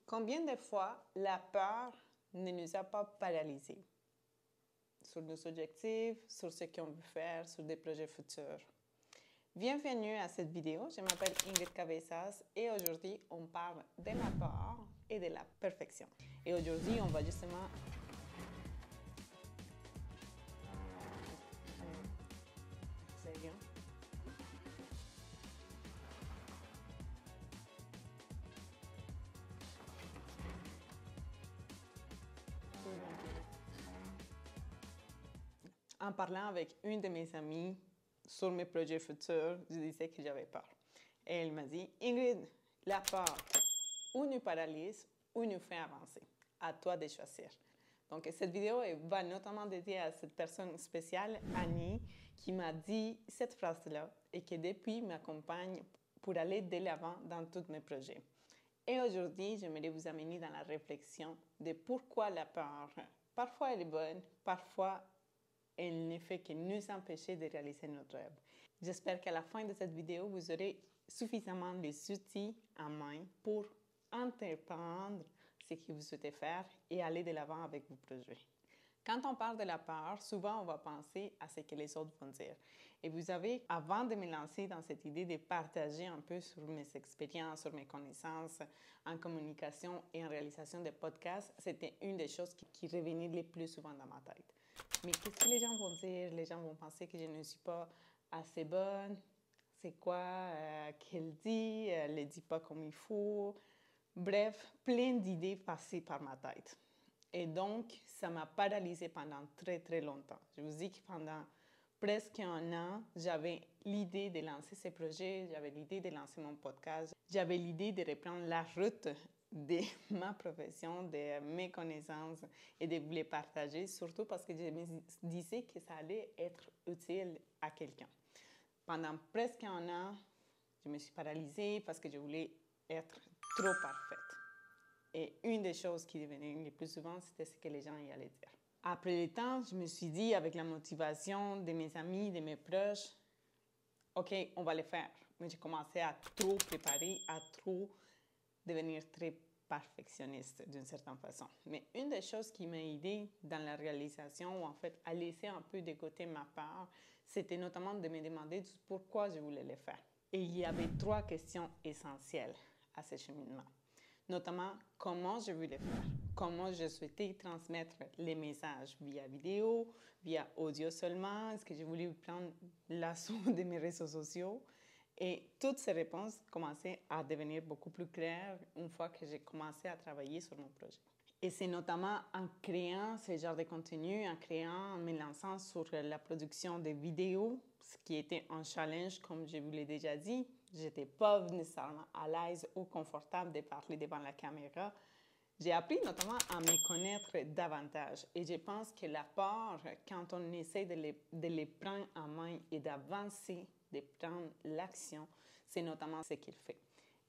Combien de fois la peur ne nous a pas paralysés sur nos objectifs, sur ce qu'on veut faire, sur des projets futurs? Bienvenue à cette vidéo, je m'appelle Ingrid Cabezas et aujourd'hui on parle de la peur et de la perfection. Et aujourd'hui on va justement... C'est bien. En parlant avec une de mes amies sur mes projets futurs, je disais que j'avais peur. Et elle m'a dit, Ingrid, la peur ou nous paralyse ou nous fait avancer. À toi de choisir. Donc, cette vidéo va notamment dédiée à cette personne spéciale, Annie, qui m'a dit cette phrase-là et qui depuis m'accompagne pour aller de l'avant dans tous mes projets. Et aujourd'hui, j'aimerais vous amener dans la réflexion de pourquoi la peur, parfois elle est bonne, parfois elle ne fait que nous empêcher de réaliser notre rêve. J'espère qu'à la fin de cette vidéo, vous aurez suffisamment les outils en main pour entreprendre ce que vous souhaitez faire et aller de l'avant avec vos projets. Quand on parle de la peur, souvent on va penser à ce que les autres vont dire. Et vous savez, avant de me lancer dans cette idée de partager un peu sur mes expériences, sur mes connaissances en communication et en réalisation de podcasts, c'était une des choses qui revenait le plus souvent dans ma tête. Mais qu'est-ce que les gens vont dire? Les gens vont penser que je ne suis pas assez bonne. C'est quoi qu'elle dit? Elle ne le dit pas comme il faut. Bref, plein d'idées passées par ma tête. Et donc, ça m'a paralysée pendant très, très longtemps. Je vous dis que pendant presque un an, j'avais l'idée de lancer ce projet, j'avais l'idée de lancer mon podcast, j'avais l'idée de reprendre la route de ma profession, de mes connaissances et de vous les partager, surtout parce que je me disais que ça allait être utile à quelqu'un. Pendant presque un an, je me suis paralysée parce que je voulais être trop parfaite. Et une des choses qui revenait le plus souvent, c'était ce que les gens y allaient dire. Après le temps, je me suis dit, avec la motivation de mes amis, de mes proches, OK, on va le faire. Mais j'ai commencé à trop préparer, à trop devenir très perfectionniste d'une certaine façon. Mais une des choses qui m'a aidée dans la réalisation, ou en fait à laisser un peu de côté ma peur, c'était notamment de me demander pourquoi je voulais le faire. Et il y avait 3 questions essentielles à ce cheminement. Notamment, comment je voulais faire, comment je souhaitais transmettre les messages via vidéo, via audio seulement, est-ce que je voulais prendre l'assaut de mes réseaux sociaux. Et toutes ces réponses commençaient à devenir beaucoup plus claires une fois que j'ai commencé à travailler sur mon projet. Et c'est notamment en créant ce genre de contenu, en me lançant sur la production de vidéos, ce qui était un challenge, comme je vous l'ai déjà dit. Je n'étais pas nécessairement à l'aise ou confortable de parler devant la caméra. J'ai appris notamment à me connaître davantage. Et je pense que la peur, quand on essaie de les prendre en main et d'avancer, de prendre l'action, c'est notamment ce qu'il fait.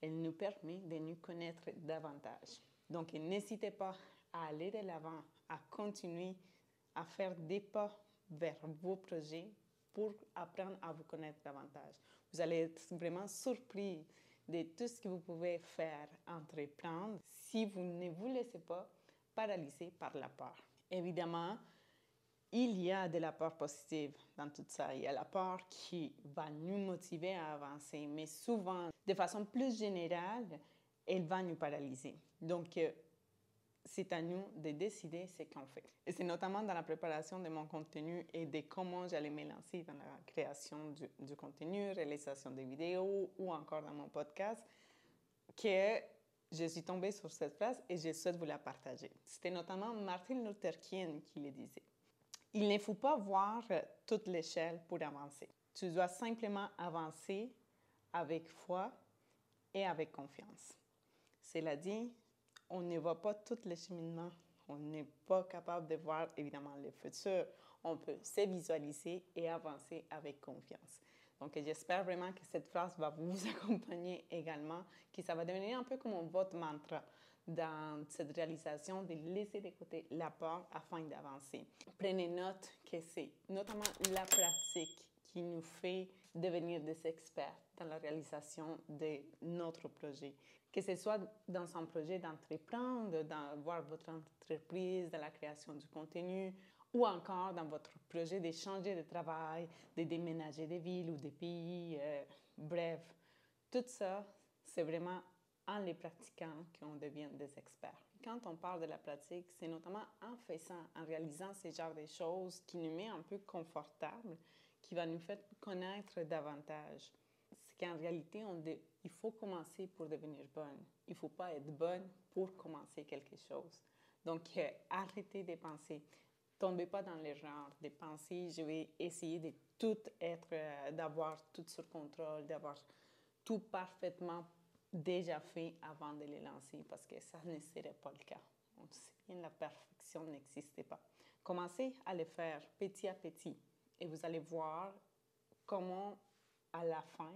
Elle nous permet de nous connaître davantage. Donc, n'hésitez pas à aller de l'avant, à continuer à faire des pas vers vos projets pour apprendre à vous connaître davantage. Vous allez être vraiment surpris de tout ce que vous pouvez faire, entreprendre, si vous ne vous laissez pas paralyser par la peur. Évidemment, il y a de la peur positive dans tout ça. Il y a la peur qui va nous motiver à avancer, mais souvent, de façon plus générale, elle va nous paralyser. Donc, c'est à nous de décider ce qu'on fait. Et c'est notamment dans la préparation de mon contenu et de comment j'allais me lancer dans la création du contenu, réalisation des vidéos ou encore dans mon podcast que je suis tombée sur cette phrase et je souhaite vous la partager. C'était notamment Martin Luther King qui le disait. Il ne faut pas voir toute l'échelle pour avancer. Tu dois simplement avancer avec foi et avec confiance. Cela dit, on ne voit pas tout le cheminement. On n'est pas capable de voir évidemment le futur. On peut se visualiser et avancer avec confiance. Donc, j'espère vraiment que cette phrase va vous accompagner également, que ça va devenir un peu comme votre mantra dans cette réalisation de laisser de côté la peur afin d'avancer. Prenez note que c'est notamment la pratique qui nous fait devenir des experts dans la réalisation de notre projet. Que ce soit dans un projet d'entreprendre, d'avoir votre entreprise, dans la création du contenu, ou encore dans votre projet de changer de travail, de déménager de ville ou de pays, bref. Tout ça, c'est vraiment en les pratiquant qu'on devient des experts. Quand on parle de la pratique, c'est notamment en faisant, en réalisant ce genre de choses qui nous met un peu confortables, qui va nous faire connaître davantage. C'est qu'en réalité, il faut commencer pour devenir bonne. Il ne faut pas être bonne pour commencer quelque chose. Donc, arrêtez de penser. Tombez pas dans l'erreur de penser, je vais essayer de tout être, d'avoir tout sur contrôle, d'avoir tout parfaitement déjà fait avant de les lancer, parce que ça ne serait pas le cas. On sait bien, la perfection n'existe pas. Commencez à le faire petit à petit et vous allez voir comment à la fin,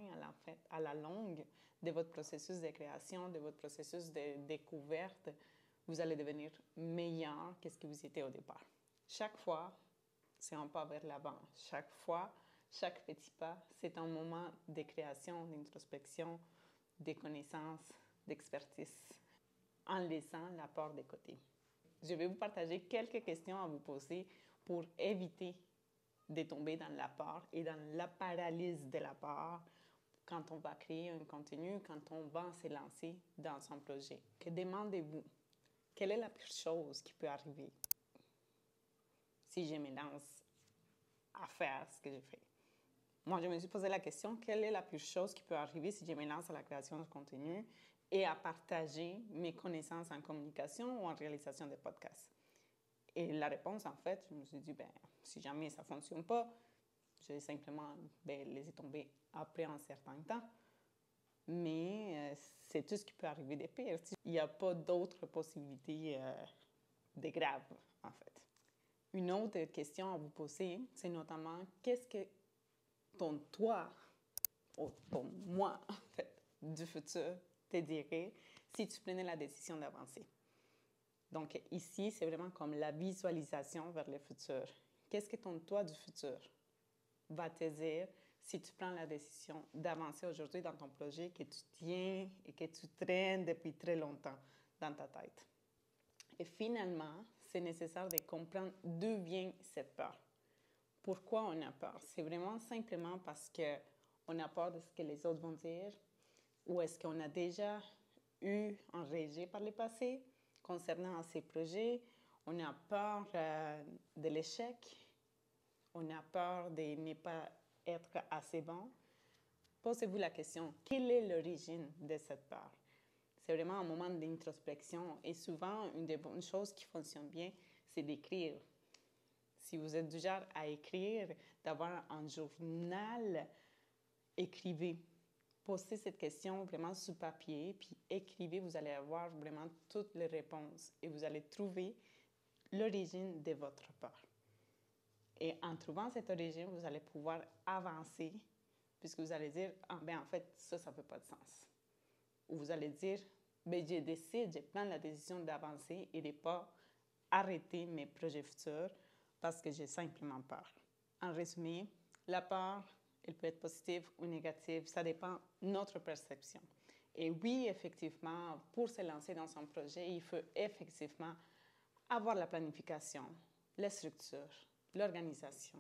à la longue de votre processus de création, de votre processus de découverte, vous allez devenir meilleur que ce que vous étiez au départ. Chaque fois, c'est un pas vers l'avant. Chaque fois, chaque petit pas, c'est un moment de création, d'introspection, de connaissances, d'expertise, en laissant la peur de côté. Je vais vous partager quelques questions à vous poser pour éviter de tomber dans la peur et dans la paralysie de la peur quand on va créer un contenu, quand on va se lancer dans un projet. Que demandez-vous? Quelle est la pire chose qui peut arriver si je me lance à faire ce que je fais? Moi, je me suis posé la question, quelle est la pire chose qui peut arriver si je me lance à la création de contenu et à partager mes connaissances en communication ou en réalisation de podcasts? Et la réponse, en fait, je me suis dit, si jamais ça ne fonctionne pas, je vais simplement laisser tomber après un certain temps. Mais c'est tout ce qui peut arriver de pire. Il n'y a pas d'autres possibilités de graves, en fait. Une autre question à vous poser, c'est notamment, qu'est-ce que ton toi, ou ton moi, en fait, du futur te dirait si tu prenais la décision d'avancer? Donc ici, c'est vraiment comme la visualisation vers le futur. Qu'est-ce que ton toi du futur va te dire si tu prends la décision d'avancer aujourd'hui dans ton projet que tu tiens et que tu traînes depuis très longtemps dans ta tête? Et finalement, c'est nécessaire de comprendre d'où vient cette peur. Pourquoi on a peur? C'est vraiment simplement parce qu'on a peur de ce que les autres vont dire, ou est-ce qu'on a déjà eu un rejet par le passé concernant ces projets? On a peur de l'échec, on a peur de ne pas être assez bon. Posez-vous la question, quelle est l'origine de cette peur? C'est vraiment un moment d'introspection et souvent, une des bonnes choses qui fonctionne bien, c'est d'écrire. Si vous êtes du genre à écrire, d'avoir un journal, écrivez. Posez cette question vraiment sur papier, puis écrivez, vous allez avoir vraiment toutes les réponses et vous allez trouver l'origine de votre peur. Et en trouvant cette origine, vous allez pouvoir avancer, puisque vous allez dire, en fait, ça ne fait pas de sens. Ou vous allez dire, je prends la décision d'avancer et de ne pas arrêter mes projets futurs parce que j'ai simplement peur. En résumé, la peur, elle peut être positive ou négative, ça dépend de notre perception. Et oui, effectivement, pour se lancer dans un projet, il faut effectivement avoir la planification, la structure, l'organisation.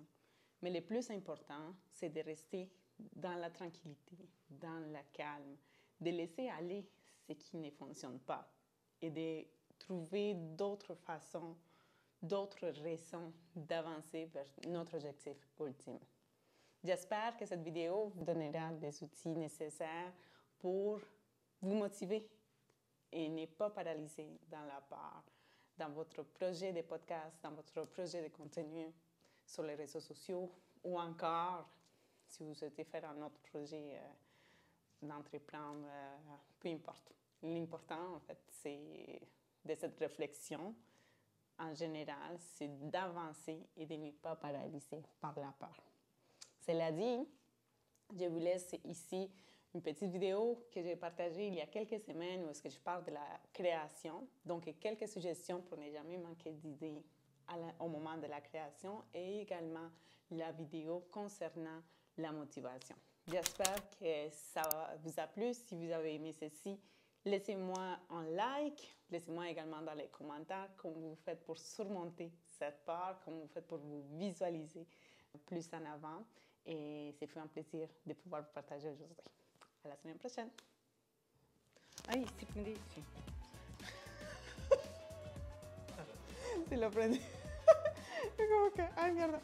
Mais le plus important, c'est de rester dans la tranquillité, dans le calme, de laisser aller ce qui ne fonctionne pas et de trouver d'autres façons, d'autres raisons d'avancer vers notre objectif ultime. J'espère que cette vidéo vous donnera des outils nécessaires pour vous motiver et ne pas paralyser dans la peur, dans votre projet de podcast, dans votre projet de contenu sur les réseaux sociaux ou encore si vous souhaitez faire un autre projet d'entreprendre, peu importe. L'important, en fait, c'est de cette réflexion, en général, c'est d'avancer et de ne pas paralyser par la peur. Cela dit, je vous laisse ici une petite vidéo que j'ai partagée il y a quelques semaines où est-ce que je parle de la création. Donc, quelques suggestions pour ne jamais manquer d'idées au moment de la création et également la vidéo concernant la motivation. J'espère que ça vous a plu. Si vous avez aimé ceci, Laissez-moi un like, laissez-moi également dans les commentaires comment vous faites pour surmonter cette peur, comment vous faites pour vous visualiser plus en avant. Et c'est fait un plaisir de pouvoir vous partager aujourd'hui. À la semaine prochaine. Ay, sí prendí. Sí. Sí lo prendí. Como que, ay, mierda.